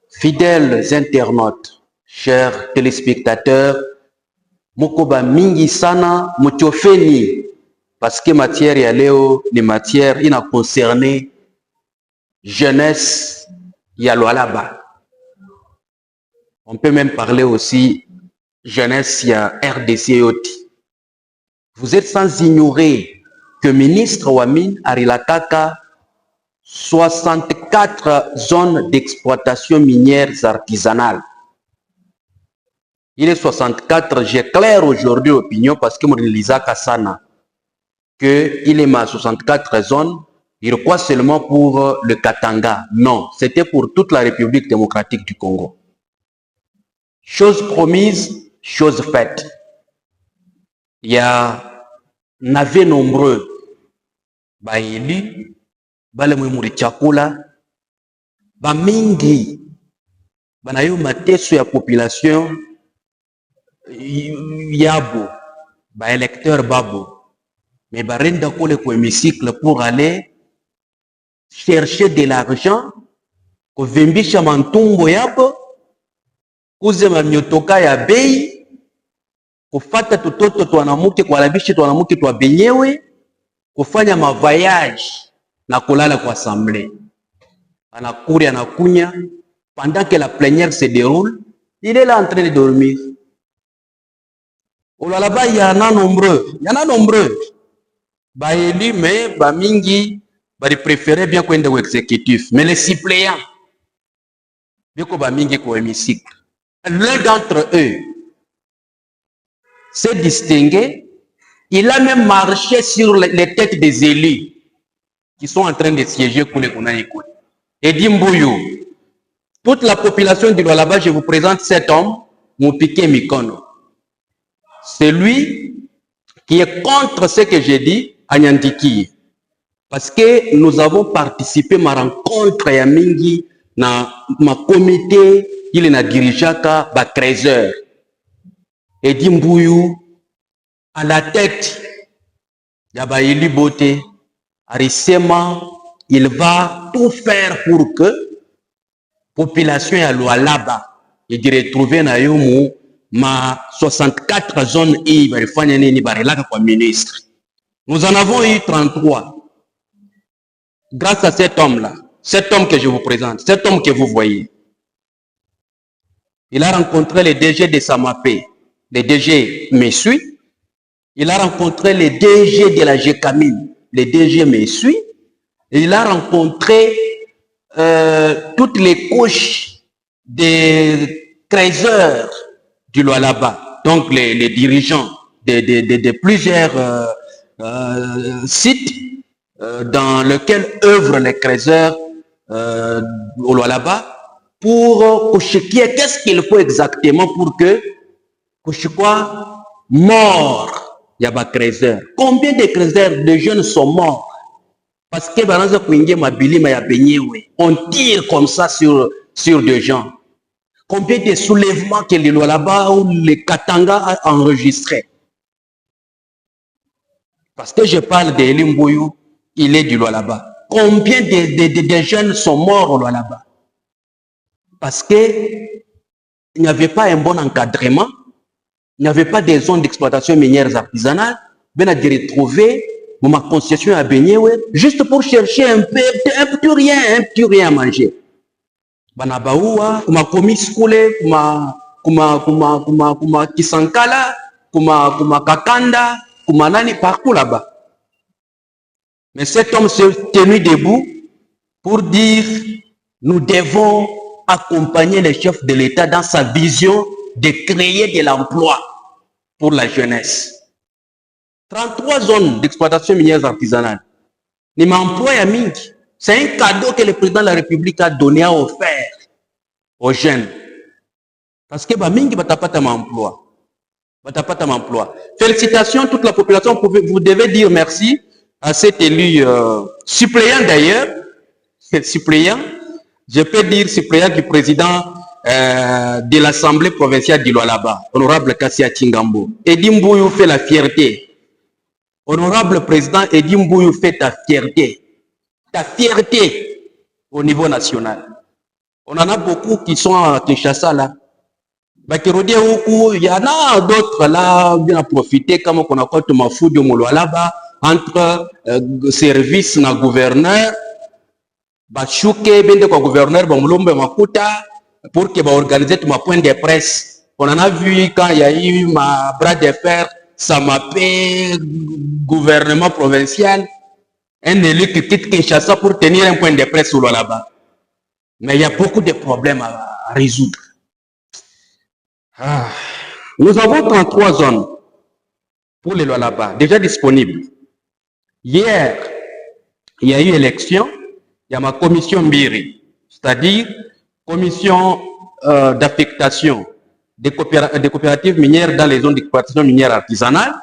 fidèles internautes, chers téléspectateurs, Mokoba mingi sana mutiofeni parce que matière ya leo ni matière ina concerné jeunesse ya Lualaba. On peut même parler aussi jeunesse ya RDC yoti. Vous êtes sans ignorer que ministre Wamin Arilakaka 64 zones d'exploitation minière artisanale. Il est 64, j'éclaire aujourd'hui l'opinion parce que mon Lisaka Sana, qu'il est ma 64 zones, il croit seulement pour le Katanga. Non, c'était pour toute la République démocratique du Congo. Chose promise, chose faite. Il y a n'avait nombreux baili, balemuri chakula, bamingi, banayo mateso ya population. Yabo, ba électeur babo, mais ba renda kole ko hémicycle pour aller chercher de l'argent, ko vimbisha mantumbo yabo, kuzema myotoka ya bei, kufata tutoto twanamuke kwa labishi twanamuke twa benyewe, kufanya mavoyage na kulala kwa assemblée. Anakuri anakunya, pendant que la plénière se déroule, il est là en train de dormir. Au Lualaba, il y en a nombreux. Bah élu, mais bah mingi, bah ils préféraient bien qu'on ait au exécutif. Mais les suppléants, bien qu'on bah mingi qu'au hémicycle. L'un d'entre eux s'est distingué. Il a même marché sur les têtes des élus qui sont en train de siéger pour les qu'on a écouté. Et dit Mbouyou, toute la population du Lualaba, je vous présente cet homme, Moupike Mikono. C'est lui qui est contre ce que j'ai dit à Nyandiki. Parce que nous avons participé à ma rencontre à Mingi, dans ma comité, il est dirigeaka, ba 13 heures. Et Dimbouyou, à la tête, Yaba Eli Bote, Arisema, il va tout faire pour que la population à Lualaba, et de retrouver na yomu, ma 64 zones ministre. Nous en avons eu 33. Grâce à cet homme-là, cet homme que je vous présente, cet homme que vous voyez. Il a rencontré les DG de Samapé, les DG Messui. Il a rencontré les DG de la GECAMIN, les DG Messui. Il a rencontré toutes les couches des 13 heures du Lualaba, donc les dirigeants de plusieurs sites dans lesquels œuvrent les créateurs au Lualaba pour Kouchikia, qu'est-ce qu'il faut exactement pour que Kouchikwa mort, il y a des créateurs. Combien de créateurs de jeunes sont morts? Parce que on tire comme ça sur des gens. Combien de soulèvements que le Lualaba ou le Katanga a enregistré? Parce que je parle de Elimbouyou, il est du Lualaba. Combien de jeunes sont morts au Lualaba? Parce qu'il n'y avait pas un bon encadrement, il n'y avait pas des zones d'exploitation minière artisanale, bien à retrouver ma concession à Benyewe, juste pour chercher un petit rien à manger. Banabaoua, kuma komis kule, kuma Kisankala, kuma Kakanda, kuma nani partout là-bas. Mais cet homme s'est tenu debout pour dire nous devons accompagner les chefs de l'État dans sa vision de créer de l'emploi pour la jeunesse. 33 zones d'exploitation minière artisanale. C'est un cadeau que le président de la République a donné, a offert aux jeunes. Parce que Mingi va taper emploi. Félicitations toute la population. Vous devez dire merci à cet élu suppléant d'ailleurs. Suppléant. Je peux dire suppléant du président de l'Assemblée provinciale du Lualaba, honorable Kassia Chingambo. Edi Mbouyou fait la fierté. Honorable président Edi Mbouyou fait ta fierté au niveau national. On en a beaucoup qui sont à Kinshasa là. Il y en a d'autres là, bien profiter comme on a quoi de ma fou de Molo là-bas, entre service na gouverneur, Bachouke, bien de gouverneur, Bamulombe Makuta, pour que organiser ma point de presse. On en a vu quand il y a eu ma bras de fer, ça m'appelle gouvernement provincial, un élu qui quitte Kinshasa pour tenir un point de presse là-bas. Mais il y a beaucoup de problèmes à résoudre. Nous avons 33 zones pour les lois là-bas, déjà disponibles. Hier, il y a eu élection, il y a ma commission Mbiri, c'est-à-dire commission d'affectation des coopératives minières dans les zones d'exploitation minière artisanale,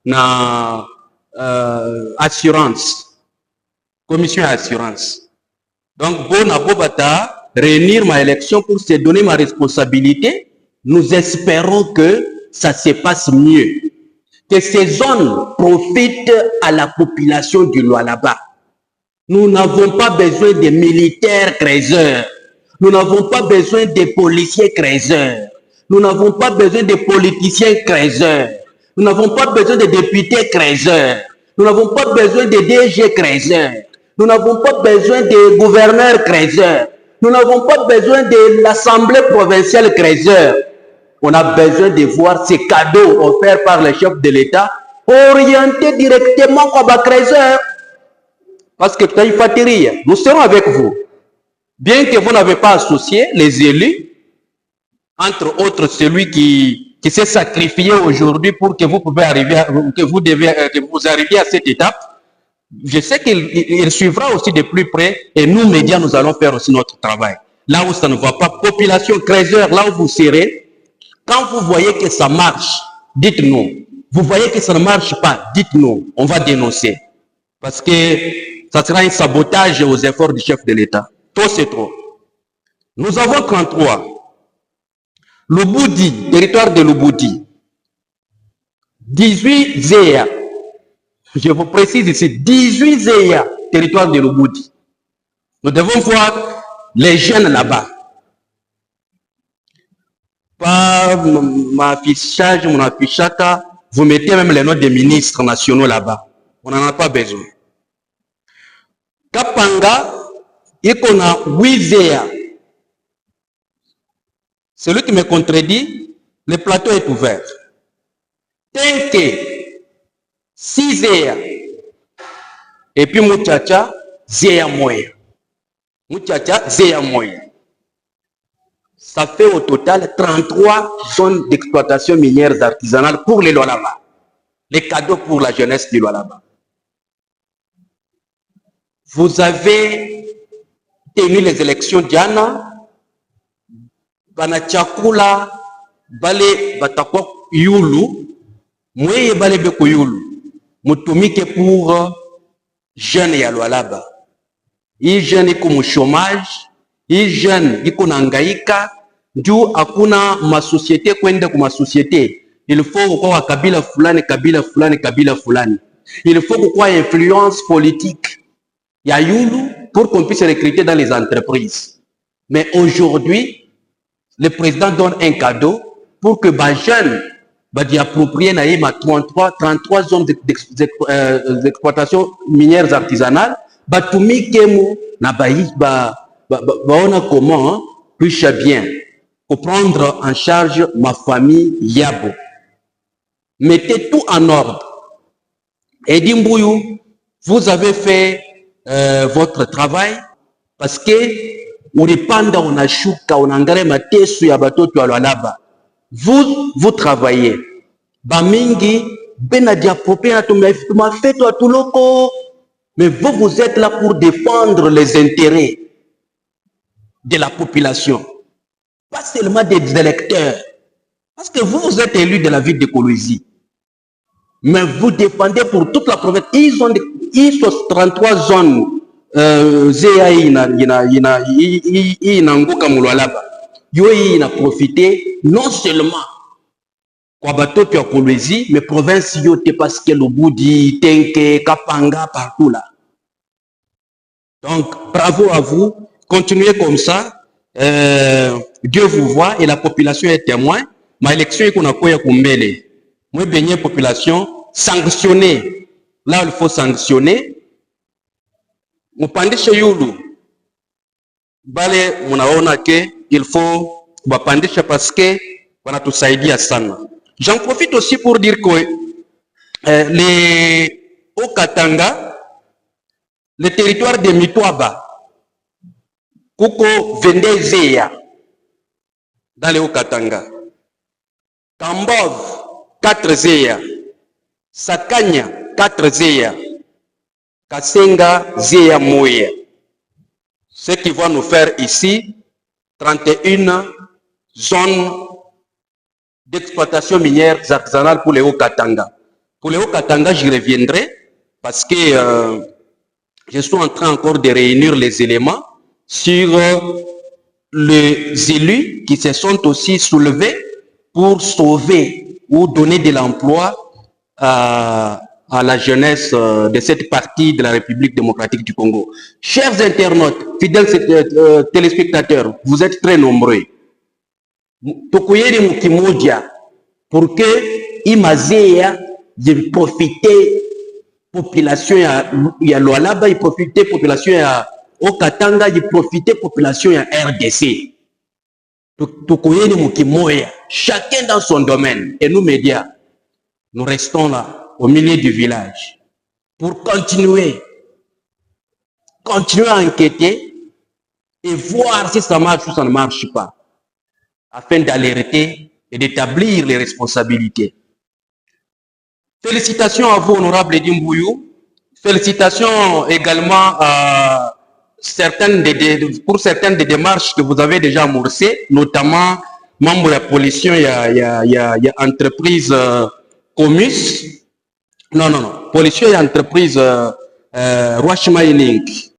na assurance, commission assurance. Donc, bon, à réunir ma élection pour se donner ma responsabilité. Nous espérons que ça se passe mieux, que ces zones profitent à la population du Lualaba. Nous n'avons pas besoin de militaires créateurs, nous n'avons pas besoin de policiers créateurs, nous n'avons pas besoin de politiciens créateurs, nous n'avons pas besoin de députés créateurs, nous n'avons pas besoin de DG créateurs, nous n'avons pas besoin de gouverneurs créateurs, nous n'avons pas besoin de l'Assemblée provinciale créateur. On a besoin de voir ces cadeaux offerts par le chef de l'État orientés directement au Crézeur. Parce que nous serons avec vous. Bien que vous n'avez pas associé les élus, entre autres celui qui s'est sacrifié aujourd'hui pour que vous pouvez arriver, que vous arriviez à cette étape, je sais qu'il suivra aussi de plus près et nous, médias, nous allons faire aussi notre travail. Là où ça ne va pas, population Crézeur, là où vous serez, quand vous voyez que ça marche, dites-nous. Vous voyez que ça ne marche pas, dites-nous. On va dénoncer. Parce que ça sera un sabotage aux efforts du chef de l'État. Trop, c'est trop. Nous avons 33. Lubudi, territoire de Lubudi. 18 Zéa. Je vous précise ici, 18 Zéa, territoire de Lubudi. Nous devons voir les jeunes là-bas. Pas mon affichage, vous mettez même les noms des ministres nationaux là-bas. On n'en a pas besoin. Kapanga, il y a 8 Zéa. Celui qui me contredit, le plateau est ouvert. Tenke, 6 Zéa. Et puis Mouchacha, Zéa Moya. Mouchacha, Zéa Moya. Ça fait au total 33 zones d'exploitation minière artisanale pour les Lualaba. Les cadeaux pour la jeunesse du Lualaba. Vous avez tenu les élections Diana, Banachakula, Bale Batakwa Yulu, Mweye Bale Beko Yulu, Mutumike pour jeunes ya Lualaba. Ils jeunes comme chômage, ils jeunes iko nangaika, juu hakuna masosiete kwenda kuma société. Il faut kwa kabila fulani, kabila fulani, kabila fulani. Il faut quoi influence politique. Il y a Yulu pour qu'on puisse recruter dans les entreprises. Mais aujourd'hui, le président donne un cadeau pour que les jeunes soient appropriés à 33 zones d'exploitation minières artisanales. Comment puis-je bien pour prendre en charge ma famille Yabo. Mettez tout en ordre. Et Dimbouyou, vous avez fait votre travail parce que vous travaillez. Bamingi, mais vous êtes là pour défendre les intérêts de la population, pas seulement des électeurs. Parce que vous êtes élu de la ville de Kolwezi, mais vous défendez pour toute la province. Ils ont 33 zones. Ils ont profité non seulement kwa batoto ya Kolwezi, mais province yote parce que Lubudi, Tenke, Kapanga, partout là. Donc, bravo à vous. Continuez comme ça. Dieu vous voit et la population est témoin. Ma élection est qu'on a quoi kumbele. Moi, bien population sanctionner. Là, il faut sanctionner. Mupandisha yulu. Bale munaona ke il faut bapandisha parce que wanatusaidia sana. J'en profite aussi pour dire que les Haut-Katanga, le territoire de Mitwaba, Kuko Vendezea, dans les Haut-Katanga, Kambov, 4 Zea, Sakanya, 4 Zea, Kasenga, Zea Moya. Ce qui va nous faire ici 31 zones d'exploitation minière artisanale pour les Haut-Katanga. Pour les Haut-Katanga, j'y reviendrai parce que je suis en train encore de réunir les éléments sur les élus qui se sont aussi soulevés pour sauver ou donner de l'emploi à la jeunesse de cette partie de la République démocratique du Congo. Chers internautes, fidèles téléspectateurs, vous êtes très nombreux. Tokoyeri mukimoja pour que imazea de profiter population ya Lualaba, y profiter population ya Haut-Katanga, y profiter population ya RDC. Tokoyeri mukimoja, chacun dans son domaine. Et nous médias, nous restons là au milieu du village pour continuer à enquêter et voir si ça marche ou ça ne marche pas, afin d'alerter et d'établir les responsabilités. Félicitations à vous, honorable Edimbouyou. Félicitations également à pour certaines des démarches que vous avez déjà amorcées, notamment membre de la police, il y a entreprise Comus. Non, police et entreprise Rush Mining.